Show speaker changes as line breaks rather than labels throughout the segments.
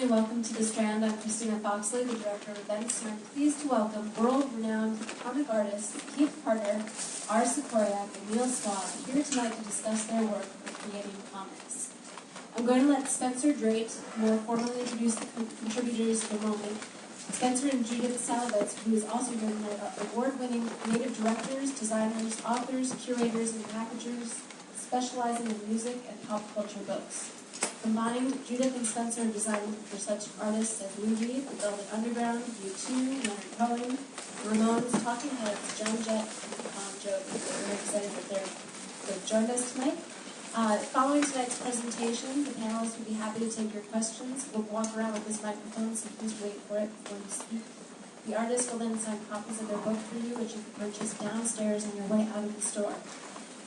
and welcome to the Strand. I'm Christina Foxley, the Director of Events, and I'm pleased to welcome world-renowned comic artists Keith Carter, Sikoryak, and Swaab here tonight to discuss their work for creating comics. I'm going to let Spencer Drake more formally introduce the contributors for a moment. Spencer and Judith Salavetz, who is also here tonight, are award-winning creative directors, designers, authors, curators, and packagers specializing in music and pop culture books. Combined, Judith and Spencer are designing for such artists as Lou Reed, The Velvet Underground, U2, Leonard Cohen, Ramones, Talking Heads, Joan Jett, and Bon Jovi. We're very excited that they've joined us tonight. Following tonight's presentation, the panelists will be happy to take your questions. We'll walk around with this microphone, so please wait for it before you speak. The artists will then sign copies of their book for you, which you can purchase downstairs on your way out of the store.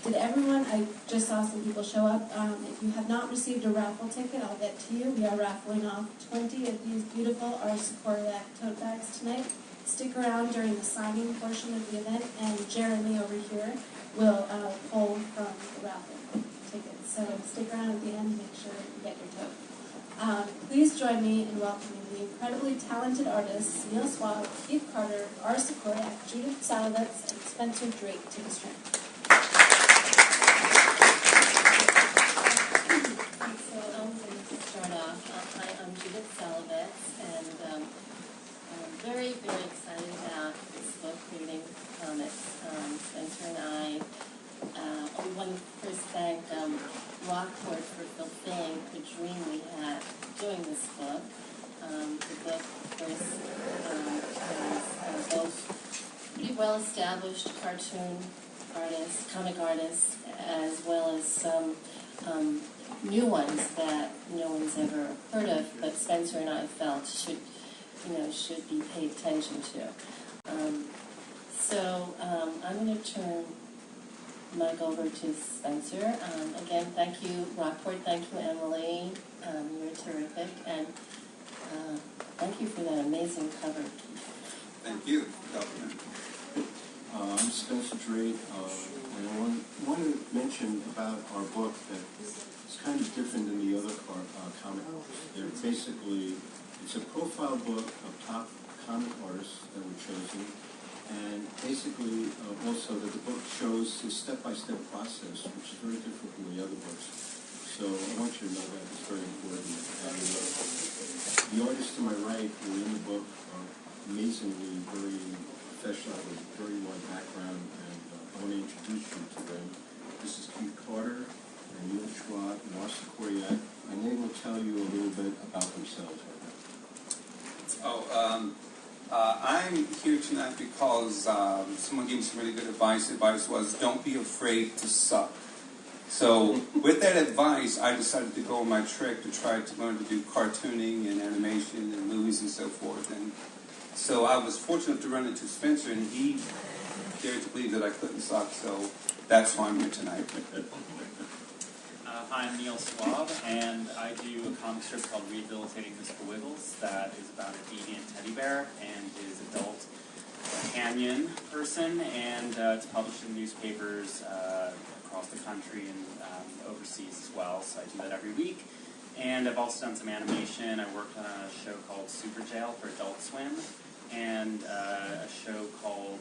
Did everyone, I just saw some people show up, if you have not received a raffle ticket, I'll get to you. We are raffling off 20 of these beautiful Sikoryak tote bags tonight. Stick around during the signing portion of the event, and Jeremy over here will pull from the raffle tickets. So stick around at the end and make sure that you get your tote. Please join me in welcoming the incredibly talented artists Swaab, Keith Carter, Sikoryak, Judith Salavetz, and Spencer Drake to the Strand.
Hi, I'm Judith Salavetz, and I'm very, very excited about this book, Creating Comics. Spencer and I, we want to first thank Rockport for fulfilling the dream we had doing this book. The book, of course, has both pretty well-established cartoon artists, comic artists, as well as some new ones that no one's ever heard of, but Spencer and I felt should be paid attention to. So I'm going to turn the mic over to Spencer. Again, thank you, Rockport. Thank you, Emily. You're terrific, and thank you for that amazing cover.
Thank you.
I'm Spencer Drake, and I want to mention about our book that it's kind of different than the other comic books. They're basically, it's a profile book of top comic artists that were chosen, and basically also that the book shows the step-by-step process, which is very different from the other books. So I want you to know that it's very important. And the artists to my right who are in the book are amazingly very professional with very wide background, and I want to introduce you to them. This is Keith Carter and Swaab and Sikoryak, and they will tell you a little bit about themselves right now.
I'm here tonight because someone gave me some really good advice. The advice was, don't be afraid to suck. So with that advice, I decided to go on my trek to try to learn to do cartooning and animation and movies and so forth. And so I was fortunate to run into Spencer, and he dared to believe that I couldn't suck, so that's why I'm here tonight.
Hi, I'm Swaab, and I do a comic strip called Rehabilitating Mr. Wiggles that is about a deviant teddy bear and his adult companion person, and it's published in newspapers across the country and overseas as well, so I do that every week. And I've also done some animation. I worked on a show called Super Jail for Adult Swim, and a show called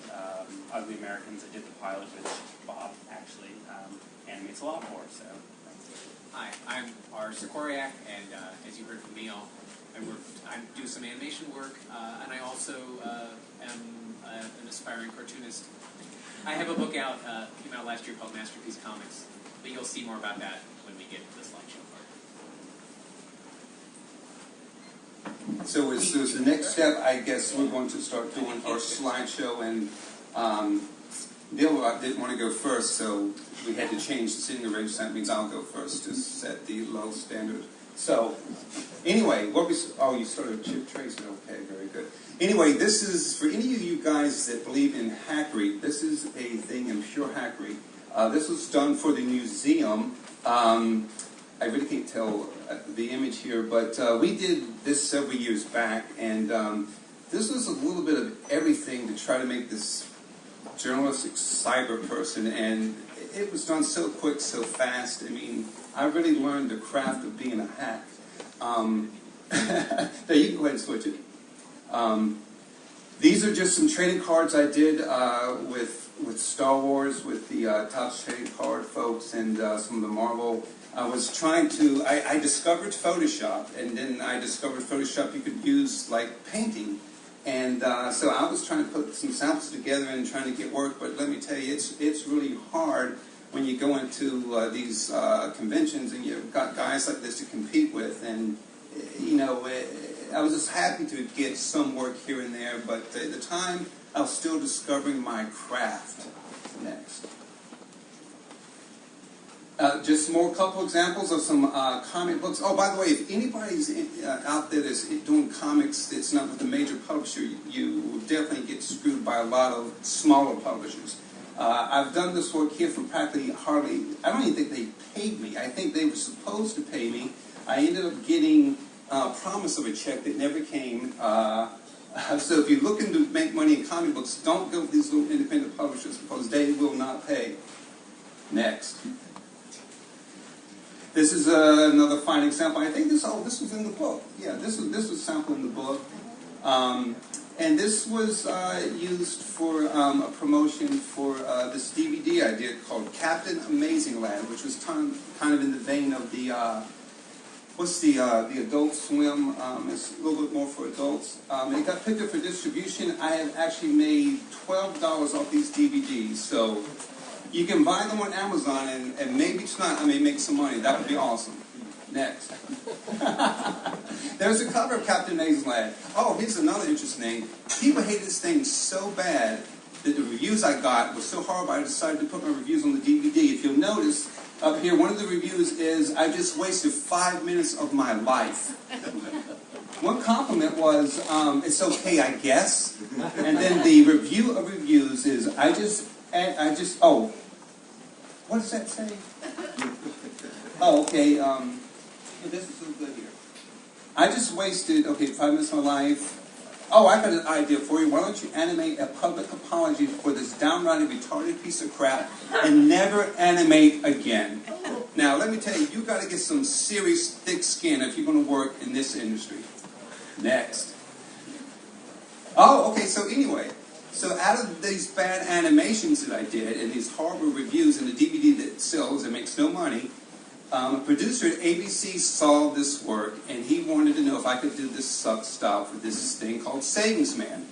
Ugly Americans. I did the pilot, which Bob actually animates a lot more, so thanks.
Hi, I'm Sikoryak, and as you heard from me, I do some animation work, and I also am an aspiring cartoonist. I have a book out, came out last year called Masterpiece Comics, but you'll see more about that when we get to the slideshow part.
So as the next step, I guess we're going to start doing our slideshow, and Neil didn't want to go first, so we had to change the sitting arrangement. That means I'll go first to set the low standard. So, anyway, you started Chip Tracy. Okay, very good. Anyway, this is, for any of you guys that believe in hackery, this is a thing in pure hackery. This was done for the museum. I really can't tell the image here, but we did this several years back, and this was a little bit of everything to try to make this journalistic cyber person, and it was done so quick, so fast. I mean, I really learned the craft of being a hack. There, you can go ahead and switch it. These are just some trading cards I did with Star Wars, with the Topps trading card folks, and some of the Marvel. I was trying to, I discovered Photoshop, and then I discovered Photoshop you could use like painting. And so I was trying to put some samples together and trying to get work, but let me tell you, it's really hard when you go into these conventions and you've got guys like this to compete with. And, you know, I was just happy to get some work here and there, but at the time I was still discovering my craft. Next. Just more couple examples of some comic books. Oh, by the way, if anybody's out there that's doing comics that's not with a major publisher, you will definitely get screwed by a lot of smaller publishers. I've done this work here for practically hardly, I don't even think they paid me. I think they were supposed to pay me. I ended up getting a promise of a check that never came. So if you're looking to make money in comic books, don't go with these little independent publishers because they will not pay. Next. This is another fine example. I think this was in the book. Yeah, this was a sample in the book. And this was used for a promotion for this DVD I did called Captain Amazing Land, which was kind of in the vein of the, what's the Adult Swim? It's a little bit more for adults. It got picked up for distribution. I have actually made $12 off these DVDs. So you can buy them on Amazon, and maybe tonight I may make some money. That would be awesome. Next. There's a cover of Captain Amazing Land. Oh, here's another interesting thing. People hated this thing so bad that the reviews I got were so horrible I decided to put my reviews on the DVD. If you'll notice, up here, one of the reviews is, I just wasted 5 minutes of my life. One compliment was, it's okay, I guess. And then the review of reviews is, oh, what does that say? Oh, okay, this is so good here. I just wasted, 5 minutes of my life. Oh, I got an idea for you. Why don't you animate a public apology for this downright retarded piece of crap and never animate again? Now, let me tell you, you got to get some serious thick skin if you're going to work in this industry. Next. Oh, okay, so anyway. So out of these bad animations that I did and these horrible reviews and the DVD that sells and makes no money, a producer at ABC saw this work and he wanted to know if I could do this style for this thing called Savings Man.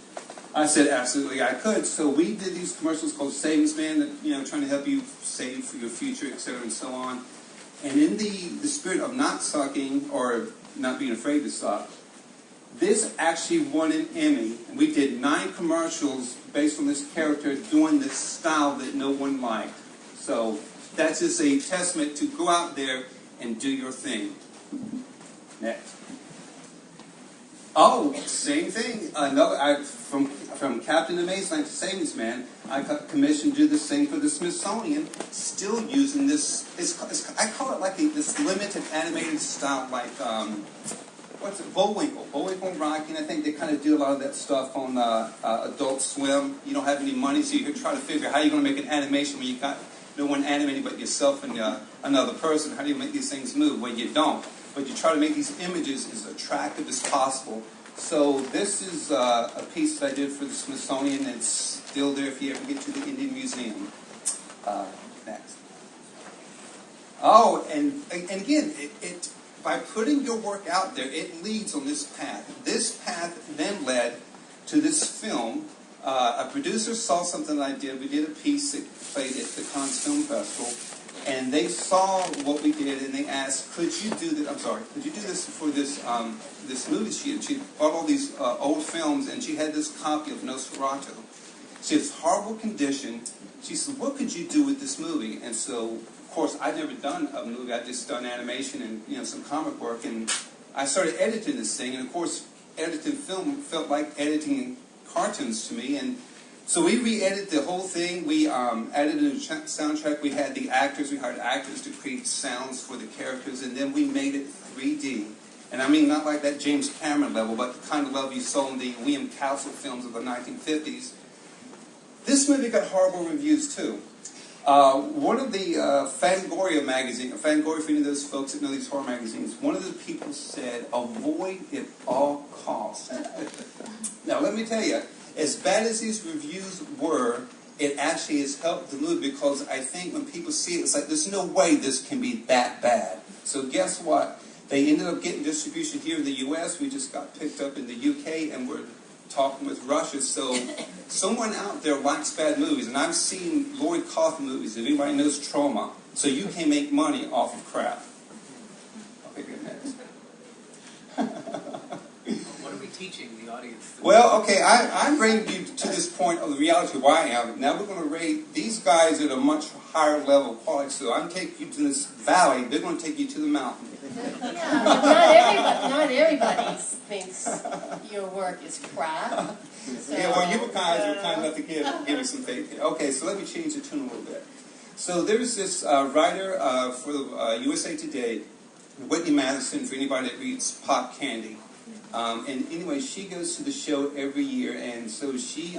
I said absolutely I could. So we did these commercials called Savings Man, that, trying to help you save for your future, etc. and so on. And in the spirit of not sucking or not being afraid to suck, this actually won an Emmy. We did 9 commercials based on this character doing this style that no one liked. So that's just a testament to go out there and do your thing. Next. Oh, same thing. Another from Captain Amazing to Savings Man, I got commissioned to do this thing for the Smithsonian. Still using this. I call it like this limited animated style, like what's it? Bullwinkle and Rocky. And I think they kind of do a lot of that stuff on Adult Swim. You don't have any money, so you can try to figure how you're going to make an animation when you got no one animating but yourself and another person. How do you make these things move? Well, you don't. But you try to make these images as attractive as possible. So this is a piece that I did for the Smithsonian. It's still there if you ever get to the Indian Museum. Next. Oh, and again, it by putting your work out there, it leads on this path. This path then led to this film. A producer saw something that I did. We did a piece that played at the Cannes Film Festival, and they saw what we did, and they asked, "Could you do this for this this movie?" She bought all these old films, and she had this copy of Nosferatu. She has horrible condition. She said, "What could you do with this movie?" And so, of course, I'd never done a movie. I'd just done animation and some comic work, and I started editing this thing. And of course, editing film felt like editing cartoons to me, and so we re-edited the whole thing. We added a new soundtrack. We had the actors. We hired actors to create sounds for the characters, and then we made it 3D. And I mean, not like that James Cameron level, but the kind of level you saw in the William Castle films of the 1950s. This movie got horrible reviews too. One of the Fangoria magazine, Fangoria, for any of those folks that know these horror magazines, one of the people said, avoid at all costs. Now, let me tell you, as bad as these reviews were, it actually has helped the movie, because I think when people see it, it's like, there's no way this can be that bad. So guess what? They ended up getting distribution here in the U.S. We just got picked up in the U.K., and we're talking with Russia. So someone out there likes bad movies, and I've seen Lloyd Kaufman movies. If anybody knows Trauma, so you can make money off of crap. Okay, good, next.
What are we teaching the audience?
Well, okay, I'm bringing you to this point of the reality where I am. Now we're going to rate these guys at a much higher level of quality. So I'm taking you to this valley. They're going to take you to the mountain.
Yeah, but not everybody thinks your work is crap. So,
Yeah, well, you guys are kind enough to give me some faith. Okay, so let me change the tune a little bit. So there's this writer for the USA Today, Whitney Madison, for anybody that reads Pop Candy. And anyway, she goes to the show every year, and so she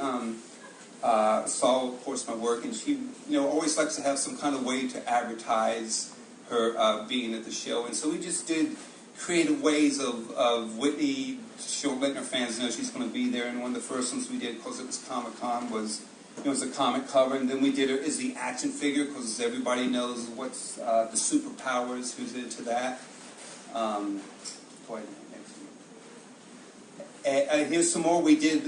saw, of course, my work, and she, always likes to have some kind of way to advertise her being at the show. And so we just did creative ways of Whitney letting her fans know she's going to be there. And one of the first ones we did, because it was Comic-Con, was it was a comic cover, and then we did her as the action figure, because everybody knows what's the superpowers, who's into that. Go ahead. Here's some more. We did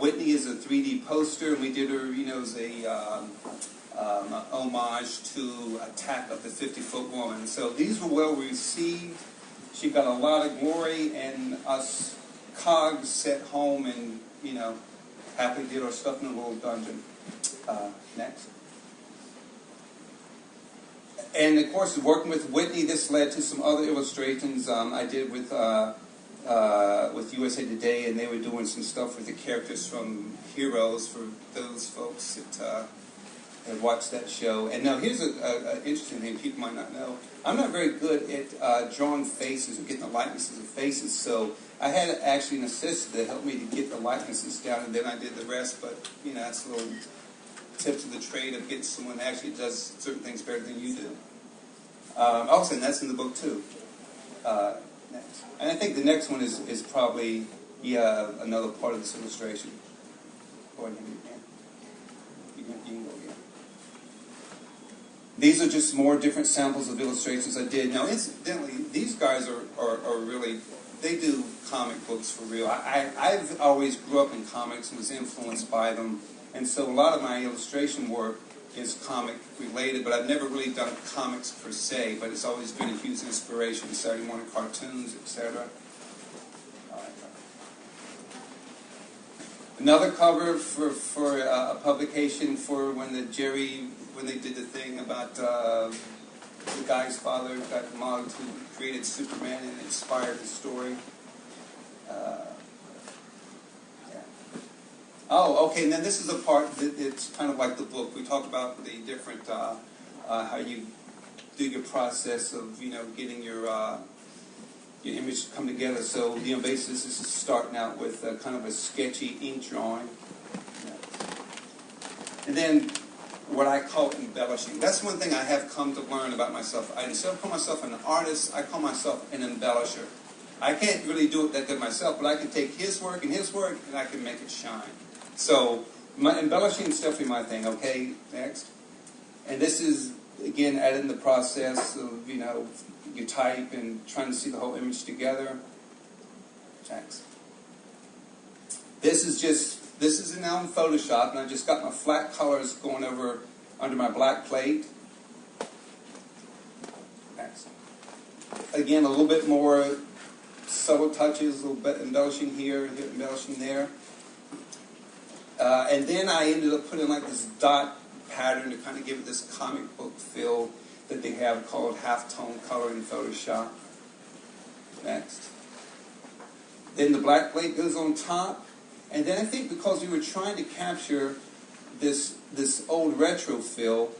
Whitney as a 3D poster, and we did her, as a homage to Attack of the 50-Foot Woman. So these were well received. She got a lot of glory, and us cogs sat home and, happily did our stuff in a little dungeon. Next. And of course, working with Whitney, this led to some other illustrations I did with USA Today, and they were doing some stuff with the characters from Heroes for those folks that have watched that show. And now here's an interesting thing people might not know. I'm not very good at drawing faces or getting the likenesses of faces, so I had actually an assistant that helped me to get the likenesses down, and then I did the rest. But that's a little tips of the trade of getting someone that actually does certain things better than you do. Also, and that's in the book too. Next. And I think the next one is probably another part of this illustration. Go ahead, you can go again. These are just more different samples of illustrations I did. Now, incidentally, these guys are really, they do comic books for real. I've always grew up in comics and was influenced by them, and so a lot of my illustration work is comic related, but I've never really done comics per se, but it's always been a huge inspiration. Saturday morning cartoons, etc. Another cover for a publication for when they did the thing about the guy's father got modeled who created Superman and inspired the story. Oh, okay, and then this is a part that it's kind of like the book. We talk about the different, how you do your process of, getting your image to come together. So, basically this is starting out with kind of a sketchy ink drawing. And then what I call embellishing. That's one thing I have come to learn about myself. Instead of calling myself an artist, I call myself an embellisher. I can't really do it that good myself, but I can take his work, and I can make it shine. So, embellishing is definitely my thing. Okay, next. And this is, again, adding the process of, you type and trying to see the whole image together. Next. This is now in Photoshop, and I just got my flat colors going under my black plate. Next. Again, a little bit more subtle touches, a little bit embellishing here, embellishing there. And then I ended up putting like this dot pattern to kind of give it this comic book feel that they have called halftone color in Photoshop. Next. Then the black plate goes on top. And then I think because we were trying to capture this old retro feel,